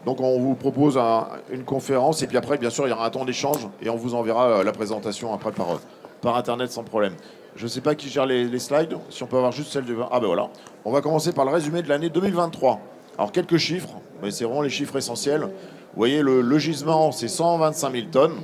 Donc on vous propose une conférence et puis après, bien sûr, il y aura un temps d'échange et on vous enverra la présentation après par Internet sans problème. Je ne sais pas qui gère les slides, si on peut avoir juste celle du... Ah ben voilà. On va commencer par le résumé de l'année 2023. Alors quelques chiffres, mais c'est vraiment les chiffres essentiels. Vous voyez, le gisement, c'est 125 000 tonnes.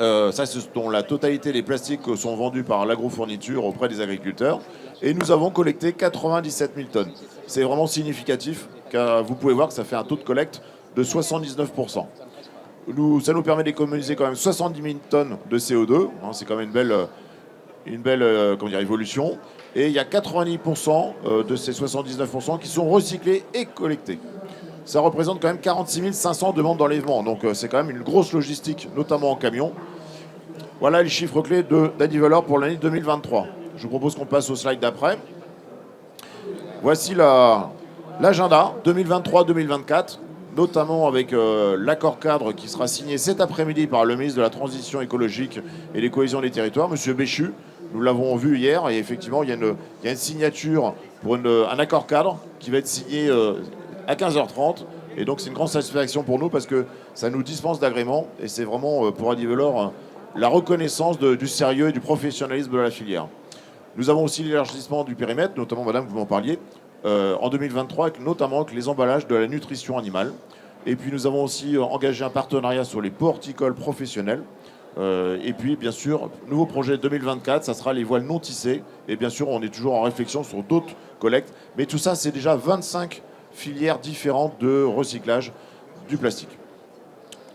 Ça, c'est dont la totalité des plastiques sont vendus par l'agrofourniture auprès des agriculteurs. Et nous avons collecté 97 000 tonnes. C'est vraiment significatif, car vous pouvez voir que ça fait un taux de collecte de 79%. Ça nous permet d'économiser quand même 70 000 tonnes de CO2. Hein, c'est quand même une belle comment dire, évolution. Et il y a 90% de ces 79% qui sont recyclés et collectés. Ça représente quand même 46 500 demandes d'enlèvement. Donc c'est quand même une grosse logistique, notamment en camion. Voilà les chiffres clés d'Adivalor pour l'année 2023. Je vous propose qu'on passe au slide d'après. Voici l'agenda 2023-2024, notamment avec l'accord cadre qui sera signé cet après-midi par le ministre de la Transition écologique et des cohésions des territoires, M. Béchu. Nous l'avons vu hier et effectivement, il y a une signature pour un accord cadre qui va être signé à 15h30. Et donc, c'est une grande satisfaction pour nous parce que ça nous dispense d'agrément et c'est vraiment pour Adivalor la reconnaissance du sérieux et du professionnalisme de la filière. Nous avons aussi l'élargissement du périmètre, notamment, madame, vous m'en parliez, en 2023, notamment avec les emballages de la nutrition animale. Et puis, nous avons aussi engagé un partenariat sur les pots horticoles professionnels. Et puis, bien sûr, nouveau projet 2024, ça sera les voiles non tissées. Et bien sûr, on est toujours en réflexion sur d'autres collectes. Mais tout ça, c'est déjà 25 filières différentes de recyclage du plastique.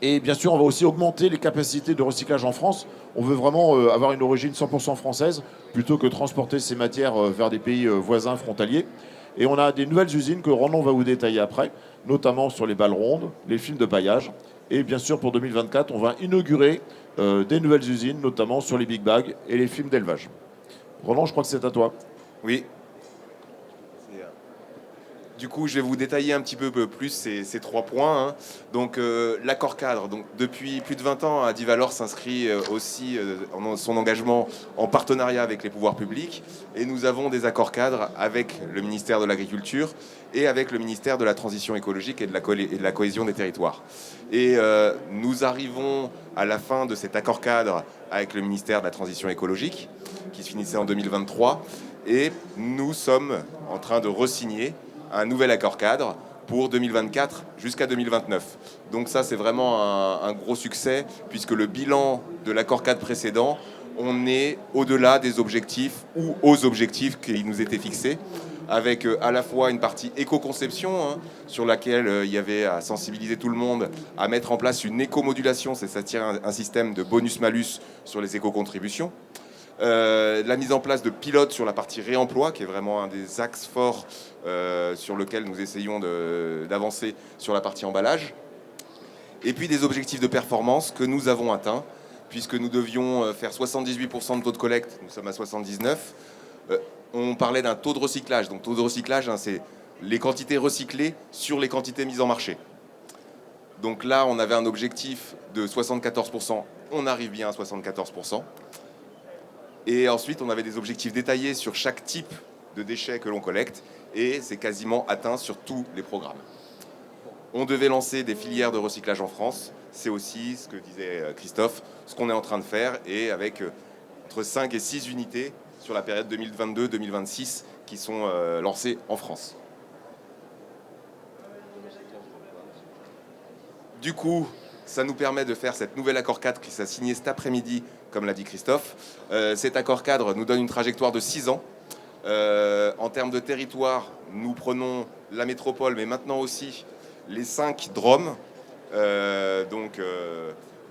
Et bien sûr, on va aussi augmenter les capacités de recyclage en France. On veut vraiment avoir une origine 100% française, plutôt que transporter ces matières vers des pays voisins frontaliers. Et on a des nouvelles usines que Ronan va vous détailler après, notamment sur les balles rondes, les films de paillage. Et bien sûr, pour 2024, on va inaugurer des nouvelles usines, notamment sur les big bags et les films d'élevage. Ronan, je crois que c'est à toi. Oui. Du coup, je vais vous détailler un petit peu plus ces 3 points. Hein. Donc, l'accord cadre. Donc, depuis plus de 20 ans, Adivalor s'inscrit aussi en son engagement en partenariat avec les pouvoirs publics. Et nous avons des accords cadres avec le ministère de l'Agriculture et avec le ministère de la Transition écologique et de la cohésion des territoires. Et nous arrivons à la fin de cet accord cadre avec le ministère de la Transition écologique, qui se finissait en 2023. Et nous sommes en train de re-signer un nouvel accord cadre pour 2024 jusqu'à 2029. Donc ça, c'est vraiment un gros succès, puisque le bilan de l'accord cadre précédent, on est au-delà des objectifs ou aux objectifs qui nous étaient fixés, avec à la fois une partie éco-conception, hein, sur laquelle il y avait à sensibiliser tout le monde, à mettre en place une éco-modulation, c'est-à-dire un système de bonus-malus sur les éco-contributions. La mise en place de pilotes sur la partie réemploi, qui est vraiment un des axes forts sur lequel nous essayons d'avancer sur la partie emballage. Et puis des objectifs de performance que nous avons atteints, puisque nous devions faire 78% de taux de collecte, nous sommes à 79%. On parlait d'un taux de recyclage. Donc taux de recyclage, hein, c'est les quantités recyclées sur les quantités mises en marché. Donc là, on avait un objectif de 74%, on arrive bien à 74%. Et ensuite, on avait des objectifs détaillés sur chaque type de déchets que l'on collecte, et c'est quasiment atteint sur tous les programmes. On devait lancer des filières de recyclage en France, c'est aussi ce que disait Christophe, ce qu'on est en train de faire, et avec entre 5 et 6 unités sur la période 2022-2026 qui sont lancées en France. Du coup, ça nous permet de faire cette nouvelle accord cadre qui s'est signé cet après-midi, comme l'a dit Christophe. Cet accord cadre nous donne une trajectoire de 6 ans. En termes de territoire, nous prenons la métropole, mais maintenant aussi les 5 DROM, donc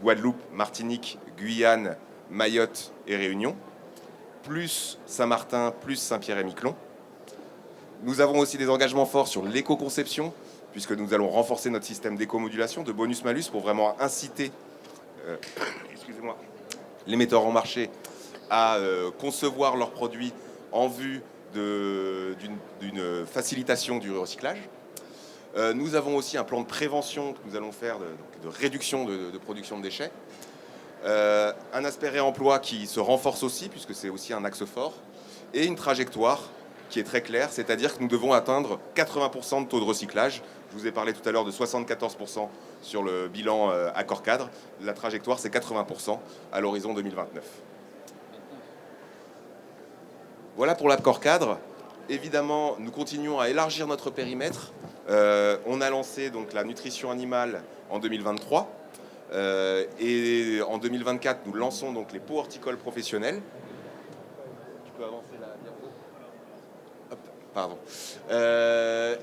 Guadeloupe, Martinique, Guyane, Mayotte et Réunion, plus Saint-Martin, plus Saint-Pierre-et-Miquelon. Nous avons aussi des engagements forts sur l'éco-conception, puisque nous allons renforcer notre système d'éco-modulation, de bonus-malus, pour vraiment inciter les metteurs en marché à concevoir leurs produits en vue d'une facilitation du recyclage. Nous avons aussi un plan de prévention que nous allons faire de réduction de production de déchets. Un aspect réemploi qui se renforce aussi, puisque c'est aussi un axe fort, et une trajectoire qui est très claire, c'est-à-dire que nous devons atteindre 80% de taux de recyclage Je vous ai parlé tout à l'heure de 74% sur le bilan accord cadre. La trajectoire, c'est 80% à l'horizon 2029. Voilà pour l'accord cadre. Évidemment, nous continuons à élargir notre périmètre. On a lancé donc la nutrition animale en 2023. Et en 2024, nous lançons donc les pots horticoles professionnels. Tu peux avancer la diapo ? Hop, pardon.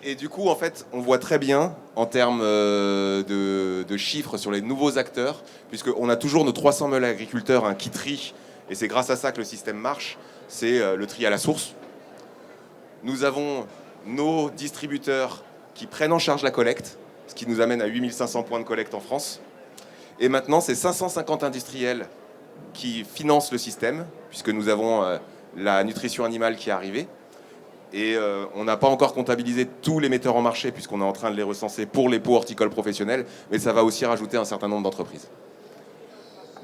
Et du coup, en fait, on voit très bien en termes de chiffres sur les nouveaux acteurs, puisqu'on a toujours nos 300 000 agriculteurs qui trient, et c'est grâce à ça que le système marche, c'est le tri à la source. Nous avons nos distributeurs qui prennent en charge la collecte, ce qui nous amène à 8500 points de collecte en France. Et maintenant, c'est 550 industriels qui financent le système, puisque nous avons la nutrition animale qui est arrivée. Et on n'a pas encore comptabilisé tous les metteurs en marché, puisqu'on est en train de les recenser pour les pots horticoles professionnels, mais ça va aussi rajouter un certain nombre d'entreprises.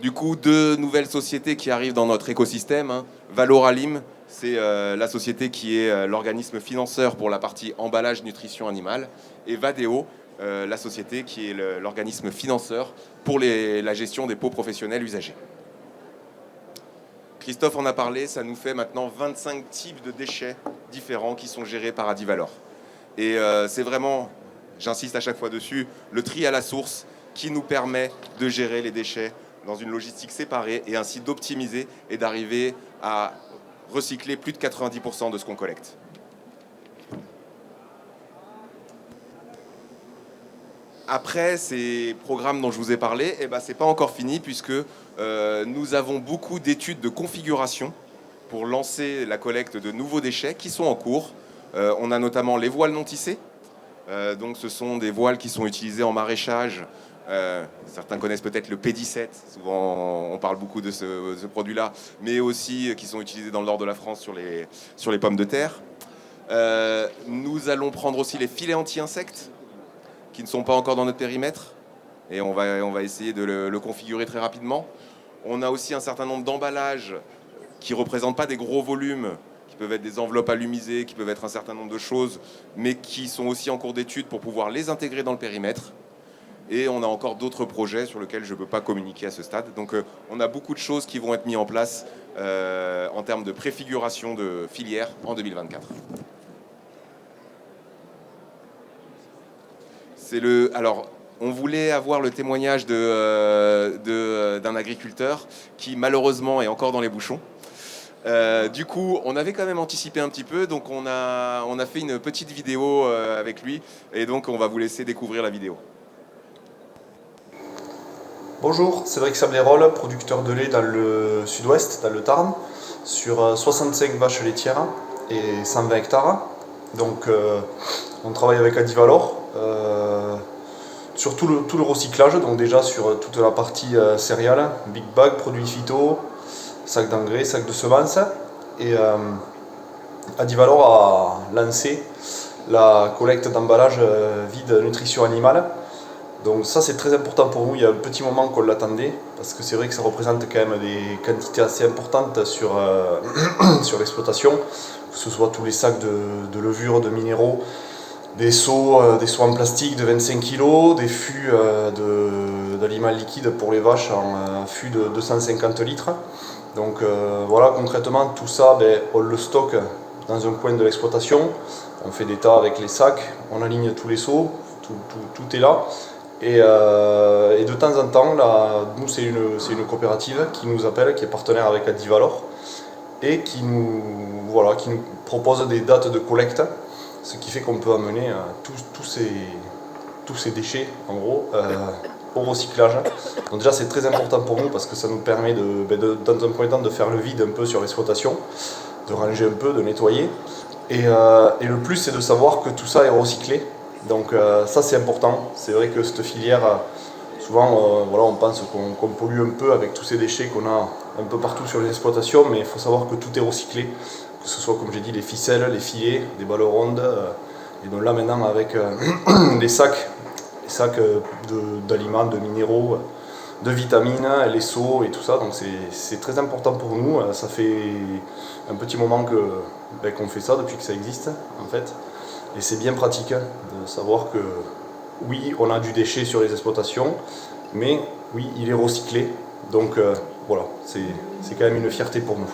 Du coup, 2 nouvelles sociétés qui arrivent dans notre écosystème. Valoralim, c'est la société qui est l'organisme financeur pour la partie emballage nutrition animale. Et Vadeo, la société qui est l'organisme financeur pour la gestion des pots professionnels usagés. Christophe en a parlé, ça nous fait maintenant 25 types de déchets différents qui sont gérés par Adivalor. Et c'est vraiment, j'insiste à chaque fois dessus, le tri à la source qui nous permet de gérer les déchets dans une logistique séparée et ainsi d'optimiser et d'arriver à recycler plus de 90% de ce qu'on collecte. Après ces programmes dont je vous ai parlé, c'est pas encore fini puisque nous avons beaucoup d'études de configuration pour lancer la collecte de nouveaux déchets qui sont en cours. On a notamment les voiles non tissées. Donc ce sont des voiles qui sont utilisées en maraîchage. Certains connaissent peut-être le P17, souvent on parle beaucoup de ce produit-là, mais aussi qui sont utilisés dans le nord de la France sur les pommes de terre. Nous allons prendre aussi les filets anti-insectes, qui ne sont pas encore dans notre périmètre, et on va essayer de le configurer très rapidement. On a aussi un certain nombre d'emballages qui ne représentent pas des gros volumes, qui peuvent être des enveloppes alumisées, qui peuvent être un certain nombre de choses, mais qui sont aussi en cours d'étude pour pouvoir les intégrer dans le périmètre. Et on a encore d'autres projets sur lesquels je ne peux pas communiquer à ce stade. Donc on a beaucoup de choses qui vont être mises en place en termes de préfiguration de filières en 2024. Alors, on voulait avoir le témoignage d'un agriculteur qui malheureusement est encore dans les bouchons. Du coup, on avait quand même anticipé un petit peu, donc on a fait une petite vidéo avec lui, et donc on va vous laisser découvrir la vidéo. Bonjour, Cédric Sablerol, producteur de lait dans le sud-ouest, dans le Tarn, sur 65 vaches laitières et 120 hectares. Donc on travaille avec Adivalor sur tout le recyclage, donc déjà sur toute la partie céréales, big bag, produits phyto, sacs d'engrais, sacs de semences. Et Adivalor a lancé la collecte d'emballage vide nutrition animale. Donc ça c'est très important pour nous, il y a un petit moment qu'on l'attendait, parce que c'est vrai que ça représente quand même des quantités assez importantes sur l'exploitation, que ce soit tous les sacs de levure, de minéraux, des seaux en plastique de 25 kg, des fûts d'aliments liquides pour les vaches en fûts de 250 litres. Donc voilà, concrètement tout ça, on le stocke dans un coin de l'exploitation, on fait des tas avec les sacs, on aligne tous les seaux, tout est là. Et de temps en temps, là, nous c'est une coopérative qui nous appelle, qui est partenaire avec Adivalor et qui nous propose des dates de collecte, ce qui fait qu'on peut amener tous ces déchets en gros au recyclage. Donc déjà c'est très important pour nous parce que ça nous permet dans un premier temps de faire le vide un peu sur l'exploitation, de ranger un peu, de nettoyer. Et le plus c'est de savoir que tout ça est recyclé. Donc ça c'est important, c'est vrai que cette filière, souvent on pense qu'on pollue un peu avec tous ces déchets qu'on a un peu partout sur les exploitations, mais il faut savoir que tout est recyclé, que ce soit comme j'ai dit les ficelles, les filets, des balles rondes, et donc là maintenant avec les sacs d'aliments, de minéraux, de vitamines, les seaux et tout ça, donc c'est très important pour nous, ça fait un petit moment qu'on fait ça depuis que ça existe en fait. Et c'est bien pratique de savoir que oui, on a du déchet sur les exploitations, mais oui, il est recyclé. Donc voilà, c'est quand même une fierté pour nous.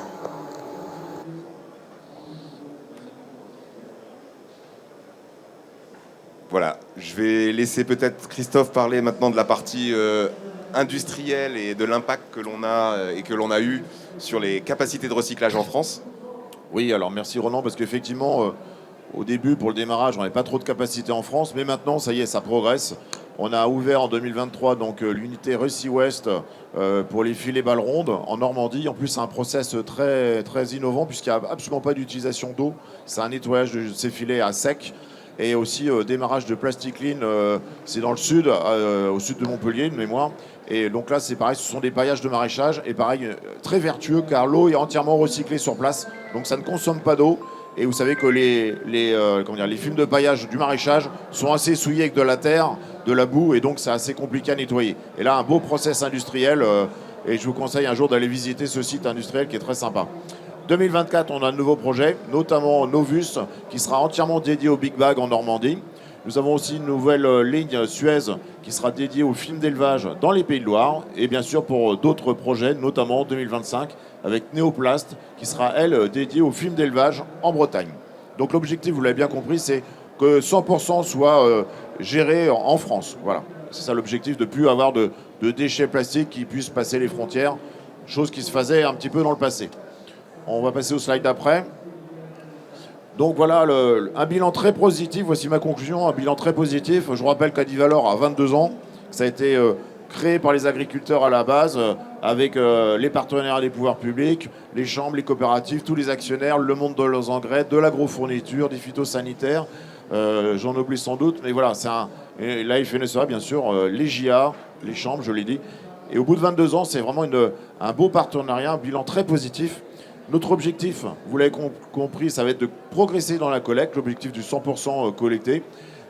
Voilà, je vais laisser peut-être Christophe parler maintenant de la partie industrielle et de l'impact que l'on a et que l'on a eu sur les capacités de recyclage en France. Oui, alors merci Ronan, parce qu'effectivement, au début, pour le démarrage, on n'avait pas trop de capacité en France, mais maintenant, ça y est, ça progresse. On a ouvert en 2023 donc l'unité Russie West pour les filets balles rondes en Normandie. En plus, c'est un process très, très innovant puisqu'il n'y a absolument pas d'utilisation d'eau. C'est un nettoyage de ces filets à sec. Et aussi démarrage de Plastic Clean, c'est dans le sud, au sud de Montpellier, de mémoire. Et donc là, c'est pareil, ce sont des paillages de maraîchage. Et pareil, très vertueux car l'eau est entièrement recyclée sur place. Donc ça ne consomme pas d'eau. Et vous savez que les films de paillage du maraîchage sont assez souillés avec de la terre, de la boue, et donc c'est assez compliqué à nettoyer. Et là, un beau process industriel, et je vous conseille un jour d'aller visiter ce site industriel qui est très sympa. 2024, on a un nouveau projet, notamment Novus, qui sera entièrement dédié au Big Bag en Normandie. Nous avons aussi une nouvelle ligne Suez qui sera dédiée aux films d'élevage dans les Pays de Loire. Et bien sûr pour d'autres projets, notamment en 2025, avec Néoplast, qui sera, elle, dédiée aux films d'élevage en Bretagne. Donc l'objectif, vous l'avez bien compris, c'est que 100% soit géré en France. Voilà, c'est ça l'objectif, de ne plus avoir de déchets plastiques qui puissent passer les frontières, chose qui se faisait un petit peu dans le passé. On va passer au slide d'après. Donc voilà, un bilan très positif. Voici ma conclusion, un bilan très positif. Je vous rappelle qu'Adivalor a 22 ans. Ça a été créé par les agriculteurs à la base, avec les partenaires des pouvoirs publics, les chambres, les coopératives, tous les actionnaires, le monde de leurs engrais, de l'agrofourniture, des phytosanitaires. J'en oublie sans doute, mais voilà, la FNSEA, bien sûr, les JA, les chambres, je l'ai dit. Et au bout de 22 ans, c'est vraiment un beau partenariat, un bilan très positif. Notre objectif, vous l'avez compris, ça va être de progresser dans la collecte, l'objectif du 100% collecté,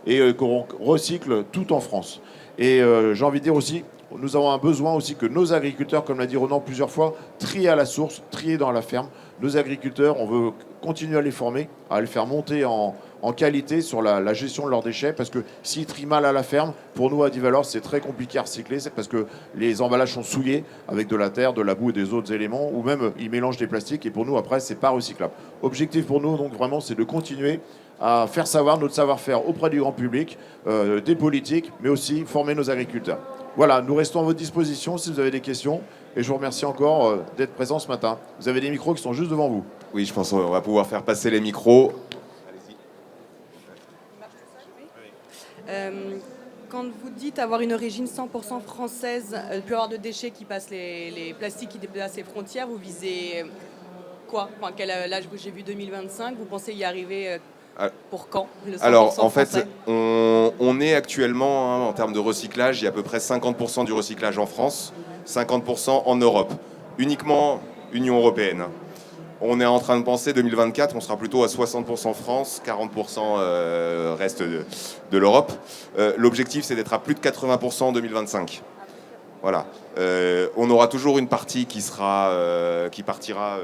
et qu'on recycle tout en France. Et j'ai envie de dire aussi, nous avons un besoin aussi que nos agriculteurs, comme l'a dit Ronan plusieurs fois, trient à la source, trient dans la ferme. Nos agriculteurs, on veut continuer à les former, à les faire monter en qualité sur la gestion de leurs déchets, parce que s'ils trient mal à la ferme, pour nous à Adivalor, c'est très compliqué à recycler, c'est parce que les emballages sont souillés avec de la terre, de la boue et des autres éléments, ou même ils mélangent des plastiques, et pour nous après c'est pas recyclable. Objectif pour nous donc vraiment, c'est de continuer à faire savoir notre savoir-faire auprès du grand public, des politiques, mais aussi former nos agriculteurs. Voilà, nous restons à votre disposition si vous avez des questions, et je vous remercie encore d'être présent ce matin. Vous avez des micros qui sont juste devant vous. Oui, je pense qu'on va pouvoir faire passer les micros. Quand vous dites avoir une origine 100% française, plus avoir de déchets qui passent les plastiques qui déplacent les frontières, vous visez quoi? Enfin, là, j'ai vu 2025, vous pensez y arriver pour quand, le 100% Alors, en fait, français on est actuellement, en termes de recyclage, il y a à peu près 50% du recyclage en France, 50% en Europe, uniquement Union européenne. On est en train de penser 2024, on sera plutôt à 60% France, 40% reste de l'Europe. L'objectif, c'est d'être à plus de 80% en 2025. Voilà. On aura toujours une partie qui partira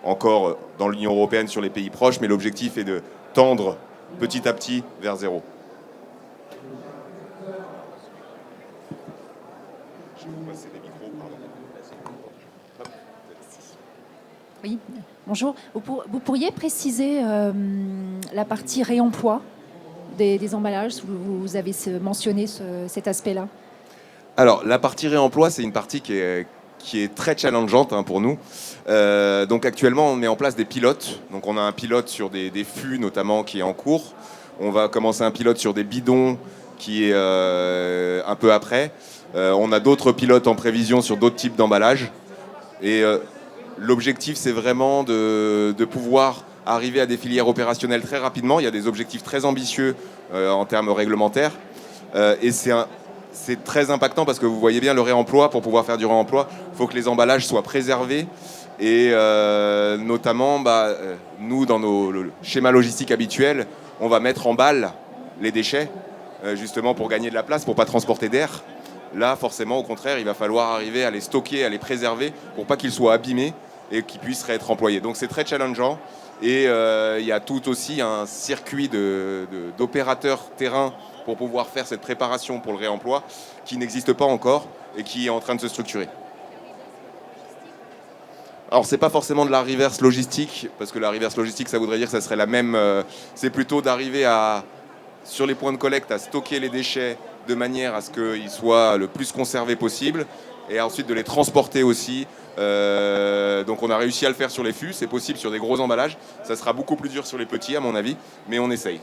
encore dans l'Union européenne sur les pays proches, mais l'objectif est de tendre petit à petit vers zéro. Je vais vous passer les micros, pardon. Oui, bonjour. Vous pourriez préciser la partie réemploi des emballages? Vous avez mentionné cet aspect-là. Alors, la partie réemploi, c'est une partie qui est très challengeante pour nous. Donc actuellement, on met en place des pilotes. Donc on a un pilote sur des fûts notamment qui est en cours. On va commencer un pilote sur des bidons qui est un peu après. On a d'autres pilotes en prévision sur d'autres types d'emballages. Et l'objectif, c'est vraiment de pouvoir arriver à des filières opérationnelles très rapidement. Il y a des objectifs très ambitieux en termes réglementaires. Et c'est très impactant parce que vous voyez bien le réemploi. Pour pouvoir faire du réemploi, il faut que les emballages soient préservés. Et notamment, nous, dans nos schémas logistiques habituels, on va mettre en balle les déchets, justement pour gagner de la place, pour ne pas transporter d'air. Là, forcément, au contraire, il va falloir arriver à les stocker, à les préserver pour pas qu'ils soient abîmés et qu'ils puissent être employés. Donc c'est très challengeant. Et il y a tout aussi un circuit d'opérateurs terrain pour pouvoir faire cette préparation pour le réemploi qui n'existe pas encore et qui est en train de se structurer. Alors, c'est pas forcément de la reverse logistique, parce que la reverse logistique, ça voudrait dire que ça serait la même. C'est plutôt d'arriver sur les points de collecte, à stocker les déchets de manière à ce qu'ils soient le plus conservés possible, et ensuite de les transporter aussi. Donc, on a réussi à le faire sur les fûts, c'est possible sur des gros emballages. Ça sera beaucoup plus dur sur les petits, à mon avis, mais on essaye.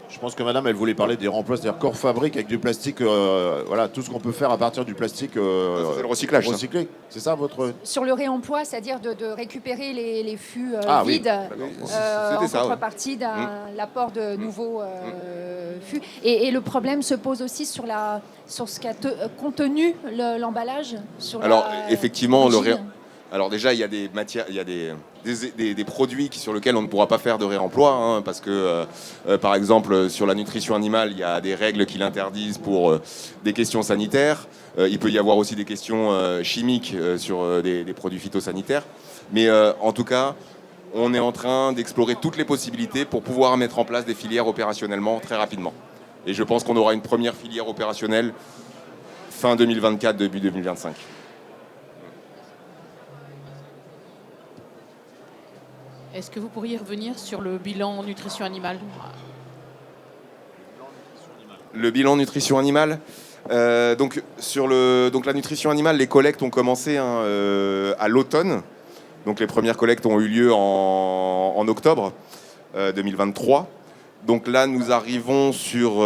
Je pense que madame, elle voulait parler des remploi, c'est-à-dire corps fabrique avec du plastique, voilà, tout ce qu'on peut faire à partir du plastique C'est le recyclage, ça. recyclé. C'est ça votre... Sur le réemploi, c'est-à-dire de récupérer les fûts Oui. vides C'était en ça, ouais. contrepartie l'apport de nouveaux fûts. Et le problème se pose aussi sur ce qu'a contenu l'emballage. Alors, effectivement, l'origine. Alors déjà, il y a des matières, il y a des produits sur lesquels on ne pourra pas faire de réemploi, hein, parce que, par exemple, sur la nutrition animale, il y a des règles qui l'interdisent pour des questions sanitaires. Il peut y avoir aussi des questions chimiques sur des produits phytosanitaires. Mais en tout cas, on est en train d'explorer toutes les possibilités pour pouvoir mettre en place des filières opérationnellement très rapidement. Et je pense qu'on aura une première filière opérationnelle fin 2024, début 2025. Est-ce que vous pourriez revenir sur le bilan nutrition animale? Le bilan nutrition animale. Donc la nutrition animale, les collectes ont commencé à l'automne. Donc les premières collectes ont eu lieu en octobre 2023. Donc là, nous arrivons sur...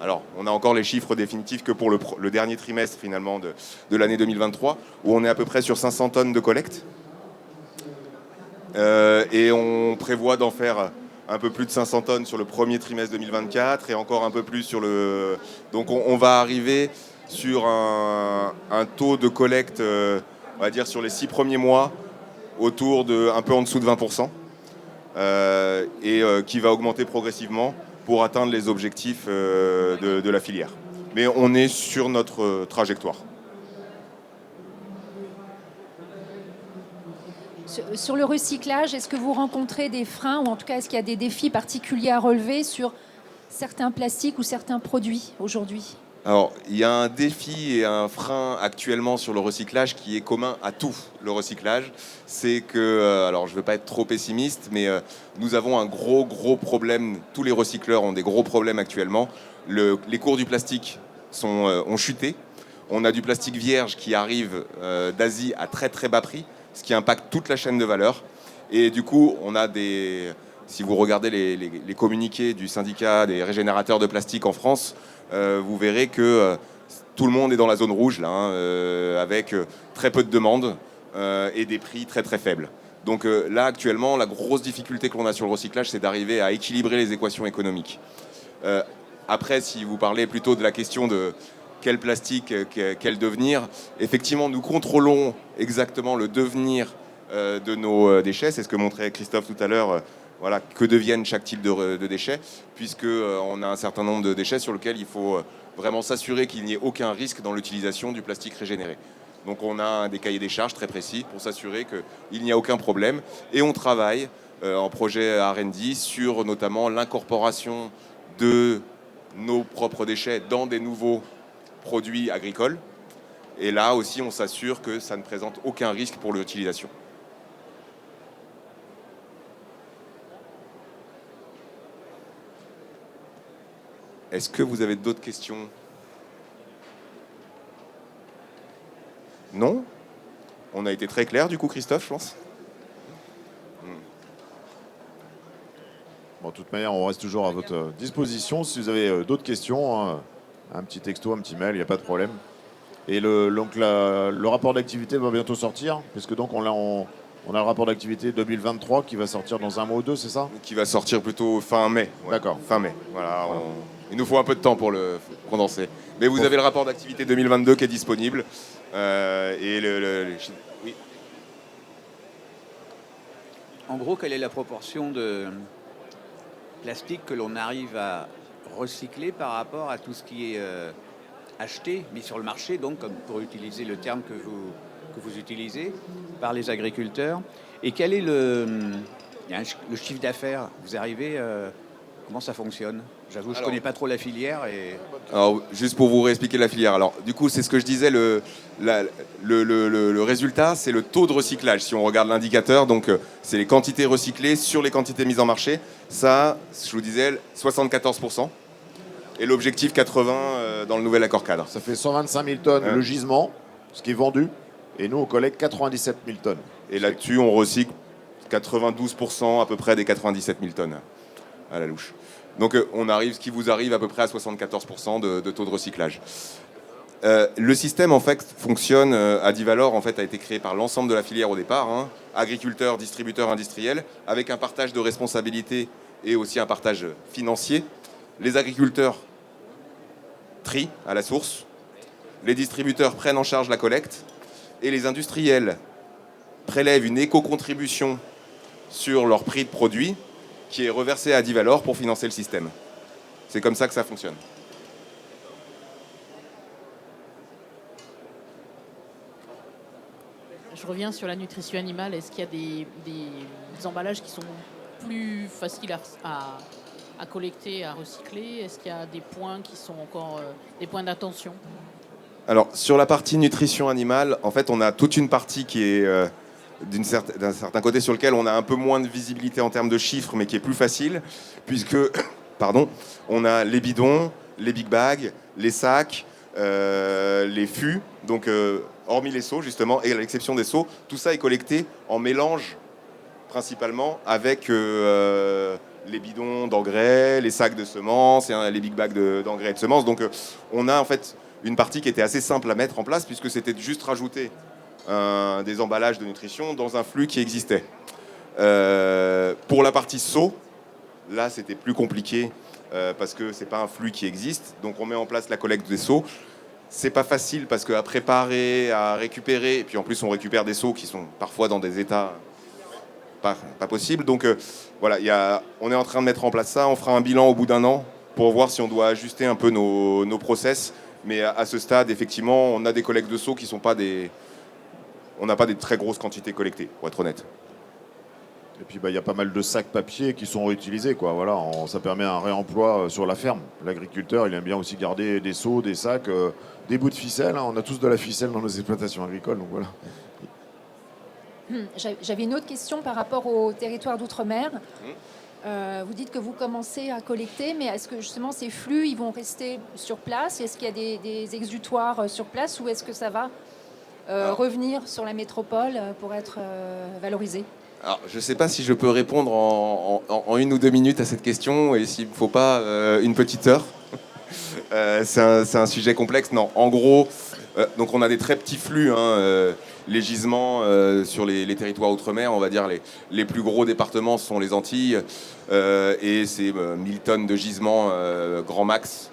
alors, on a encore les chiffres définitifs que pour le dernier trimestre finalement de l'année 2023, où on est à peu près sur 500 tonnes de collecte. Et on prévoit d'en faire un peu plus de 500 tonnes sur le premier trimestre 2024 et encore un peu plus sur le... Donc on va arriver sur un taux de collecte, on va dire sur les 6 premiers mois, autour de un peu en dessous de 20%, qui va augmenter progressivement pour atteindre les objectifs de la filière. Mais on est sur notre trajectoire. Sur le recyclage, est-ce que vous rencontrez des freins, ou en tout cas, est-ce qu'il y a des défis particuliers à relever sur certains plastiques ou certains produits aujourd'hui? Alors, il y a un défi et un frein actuellement sur le recyclage qui est commun à tout le recyclage. C'est que, alors je ne veux pas être trop pessimiste, mais nous avons un gros problème. Tous les recycleurs ont des gros problèmes actuellement. Les cours du plastique ont chuté. On a du plastique vierge qui arrive d'Asie à très bas prix, ce qui impacte toute la chaîne de valeur. Et du coup, on a si vous regardez les communiqués du syndicat des régénérateurs de plastique en France, vous verrez que tout le monde est dans la zone rouge, là, avec très peu de demandes et des prix très faibles. Donc là, actuellement, la grosse difficulté que l'on a sur le recyclage, c'est d'arriver à équilibrer les équations économiques. Après, si vous parlez plutôt de la question de quel plastique, quel devenir, effectivement, nous contrôlons exactement le devenir de nos déchets. C'est ce que montrait Christophe tout à l'heure. Voilà, que deviennent chaque type de déchets, puisqu'on a un certain nombre de déchets sur lesquels il faut vraiment s'assurer qu'il n'y ait aucun risque dans l'utilisation du plastique régénéré. Donc on a des cahiers des charges très précis pour s'assurer qu'il n'y a aucun problème. Et on travaille en projet R&D sur notamment l'incorporation de nos propres déchets dans des nouveaux produits agricoles. Et là aussi, on s'assure que ça ne présente aucun risque pour l'utilisation. Est-ce que vous avez d'autres questions? Non? On a été très clair du coup, Christophe, je pense. Bon, de toute manière, on reste toujours à votre disposition. Si vous avez d'autres questions, hein, un petit texto, un petit mail, il n'y a pas de problème. Et le rapport d'activité va bientôt sortir, puisque donc on a le rapport d'activité 2023 qui va sortir dans un mois ou deux, c'est ça? Qui va sortir plutôt fin mai. Ouais. D'accord. Fin mai. Voilà. Il nous faut un peu de temps pour le condenser. Mais vous avez le rapport d'activité 2022 qui est disponible. Oui. En gros, quelle est la proportion de plastique que l'on arrive à recycler par rapport à tout ce qui est acheté, mis sur le marché, donc, comme pour utiliser le terme que vous utilisez, par les agriculteurs? Et quel est le chiffre d'affaires? Vous arrivez, comment ça fonctionne? J'avoue, je ne connais pas trop la filière. Alors, juste pour vous réexpliquer la filière. Alors, du coup, c'est ce que je disais, le résultat, c'est le taux de recyclage. Si on regarde l'indicateur, donc c'est les quantités recyclées sur les quantités mises en marché. Ça, je vous disais, 74%. Et l'objectif 80 dans le nouvel accord cadre. Ça fait 125 000 tonnes le gisement, ce qui est vendu. Et nous, on collecte 97 000 tonnes. Et là-dessus, on recycle 92% à peu près des 97 000 tonnes à la louche. Donc ce qui vous arrive à peu près à 74% de taux de recyclage. Le système en fait fonctionne à Divalor, en fait a été créé par l'ensemble de la filière au départ, hein, agriculteurs, distributeurs, industriels, avec un partage de responsabilités et aussi un partage financier. Les agriculteurs trient à la source, les distributeurs prennent en charge la collecte et les industriels prélèvent une éco-contribution sur leur prix de produit qui est reversé à Divalor pour financer le système. C'est comme ça que ça fonctionne. Je reviens sur la nutrition animale. Est-ce qu'il y a des emballages qui sont plus faciles à collecter, à recycler? Est-ce qu'il y a des points qui sont encore des points d'attention? Alors, sur la partie nutrition animale, en fait, on a toute une partie qui est d'un certain côté sur lequel on a un peu moins de visibilité en termes de chiffres, mais qui est plus facile, puisque, pardon, on a les bidons, les big bags, les sacs, les fûts, donc hormis les seaux, justement, et à l'exception des seaux, tout ça est collecté en mélange, principalement, avec les bidons d'engrais, les sacs de semences, et les big bags d'engrais et de semences. Donc, on a, en fait, une partie qui était assez simple à mettre en place, puisque c'était juste rajouter des emballages de nutrition dans un flux qui existait. Pour la partie seau, là c'était plus compliqué parce que c'est pas un flux qui existe, donc on met en place la collecte des seaux. C'est pas facile parce qu'à préparer, à récupérer, et puis en plus on récupère des seaux qui sont parfois dans des états pas possibles. Donc voilà, on est en train de mettre en place ça. On fera un bilan au bout d'un an pour voir si on doit ajuster un peu nos process. Mais à ce stade, effectivement, on a des collectes de seaux qui sont pas des... On n'a pas des très grosses quantités collectées, pour être honnête. Et puis, il y a pas mal de sacs papier qui sont réutilisés, quoi. Voilà, ça permet un réemploi sur la ferme. L'agriculteur, il aime bien aussi garder des seaux, des sacs, des bouts de ficelle, hein. On a tous de la ficelle dans nos exploitations agricoles, donc voilà. J'avais une autre question par rapport au territoire d'outre-mer. Vous dites que vous commencez à collecter, mais est-ce que justement ces flux, ils vont rester sur place? Est-ce qu'il y a des exutoires sur place ou est-ce que ça va revenir sur la métropole pour être valorisé? Alors, je ne sais pas si je peux répondre en 1 ou 2 minutes à cette question et s'il ne faut pas une petite heure. C'est un sujet complexe. Non, en gros, donc on a des très petits flux, hein, les gisements sur les territoires outre-mer. On va dire les plus gros départements sont les Antilles et c'est 1000 tonnes de gisements grand max.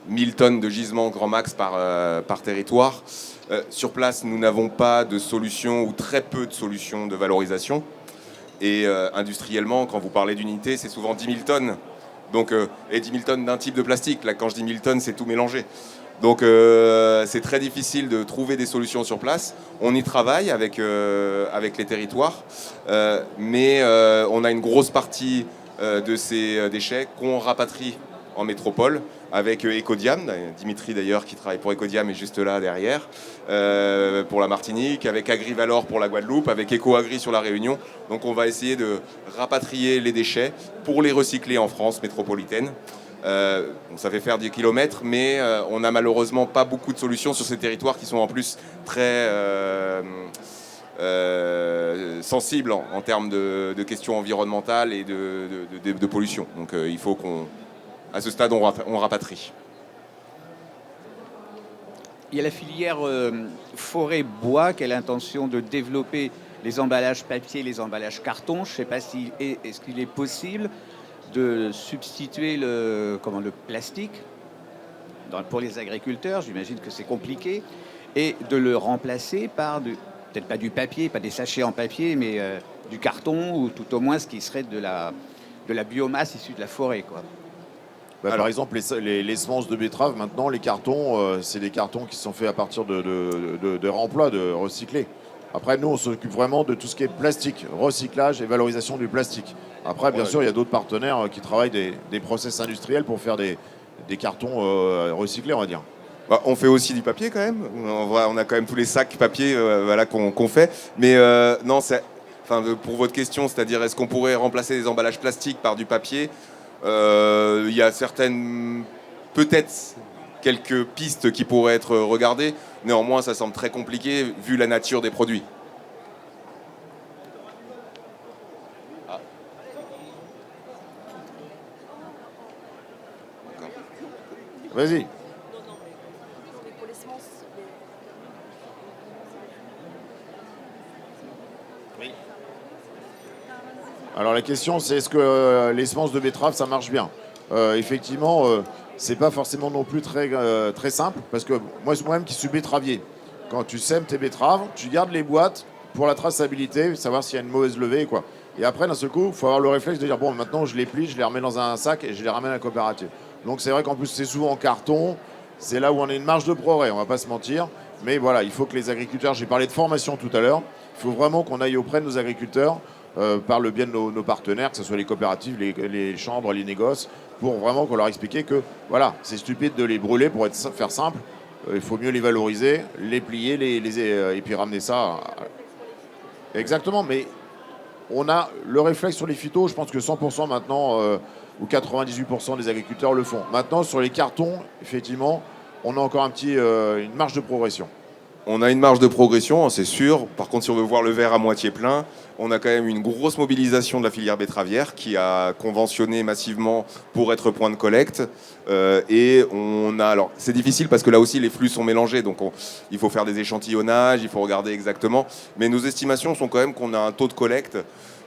1000 tonnes de gisements grand max par territoire. Sur place, nous n'avons pas de solution ou très peu de solutions de valorisation. Et industriellement, quand vous parlez d'unité, c'est souvent 10 000 tonnes. Donc, et 10 000 tonnes d'un type de plastique. Là, quand je dis 1000 tonnes, c'est tout mélangé. Donc, c'est très difficile de trouver des solutions sur place. On y travaille avec les territoires. Mais on a une grosse partie de ces déchets qu'on rapatrie en métropole avec Ecodiam, Dimitri d'ailleurs qui travaille pour Ecodiam est juste là derrière, pour la Martinique, avec Agrivalor pour la Guadeloupe, avec EcoAgri sur la Réunion. Donc on va essayer de rapatrier les déchets pour les recycler en France métropolitaine. Ça fait faire des kilomètres, mais on n'a malheureusement pas beaucoup de solutions sur ces territoires qui sont en plus très sensibles en termes de questions environnementales et de pollution. Donc il faut à ce stade, on rapatrie. Il y a la filière forêt-bois qui a l'intention de développer les emballages papier, les emballages carton. Je ne sais pas est-ce qu'il est possible de substituer le plastique pour les agriculteurs. J'imagine que c'est compliqué. Et de le remplacer par peut-être pas du papier, pas des sachets en papier, mais du carton ou tout au moins ce qui serait de la biomasse issue de la forêt, quoi. Par exemple, les semences de betterave, maintenant, les cartons, c'est des cartons qui sont faits à partir de réemploi, de recyclés. Après, nous, on s'occupe vraiment de tout ce qui est plastique, recyclage et valorisation du plastique. Après, bien sûr, il y a d'autres partenaires qui travaillent des process industriels pour faire des cartons recyclés, on va dire. Bah, on fait aussi du papier quand même. On a quand même tous les sacs papier voilà, qu'on fait. Mais non, pour votre question, c'est-à-dire est-ce qu'on pourrait remplacer les emballages plastiques par du papier? Il y a peut-être quelques pistes qui pourraient être regardées. Néanmoins, ça semble très compliqué vu la nature des produits. Vas-y. Alors la question, c'est est-ce que les semences de betterave, ça marche bien? Effectivement, c'est pas forcément non plus très simple, parce que moi-même qui suis betteravier, quand tu sèmes tes betteraves, tu gardes les boîtes pour la traçabilité, savoir s'il y a une mauvaise levée, quoi. Et après, d'un seul coup, il faut avoir le réflexe de dire, bon, maintenant, je les plie, je les remets dans un sac et je les ramène à la coopérative. Donc c'est vrai qu'en plus, c'est souvent en carton, c'est là où on a une marge de progrès, on va pas se mentir. Mais voilà, il faut que les agriculteurs, j'ai parlé de formation tout à l'heure, il faut vraiment qu'on aille auprès de nos agriculteurs, par le biais de nos partenaires, que ce soit les coopératives, les chambres, les négoces, pour vraiment qu'on leur explique que voilà, c'est stupide de les brûler pour faire simple. Il faut mieux les valoriser, les plier, et puis ramener ça. Exactement, mais on a le réflexe sur les phytos, je pense que 100% maintenant, ou 98% des agriculteurs le font. Maintenant, sur les cartons, effectivement, on a encore une marge de progression. On a une marge de progression, c'est sûr. Par contre, si on veut voir le verre à moitié plein, on a quand même une grosse mobilisation de la filière betteravière qui a conventionné massivement pour être point de collecte. Alors, c'est difficile parce que là aussi, les flux sont mélangés. Donc, il faut faire des échantillonnages, il faut regarder exactement. Mais nos estimations sont quand même qu'on a un taux de collecte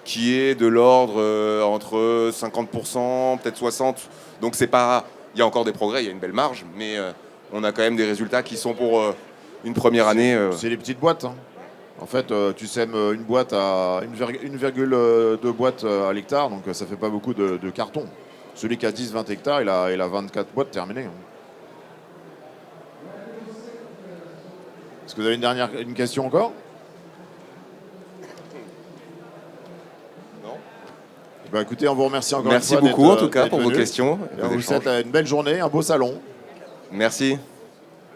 qui est de l'ordre entre 50%, peut-être 60%. Donc, c'est pas... Il y a encore des progrès, il y a une belle marge, mais on a quand même des résultats qui sont pour... une première année. C'est les petites boîtes. Hein. En fait, tu sèmes une boîte à 1,2 boîtes à l'hectare, donc ça fait pas beaucoup de carton. Celui qui a 10-20 hectares, il a 24 boîtes terminées. Hein. Est-ce que vous avez une question encore? Non. Bah, écoutez, on vous remercie encore Merci une fois. beaucoup en tout cas pour vos questions. On vous souhaite une belle journée, un beau salon. Merci.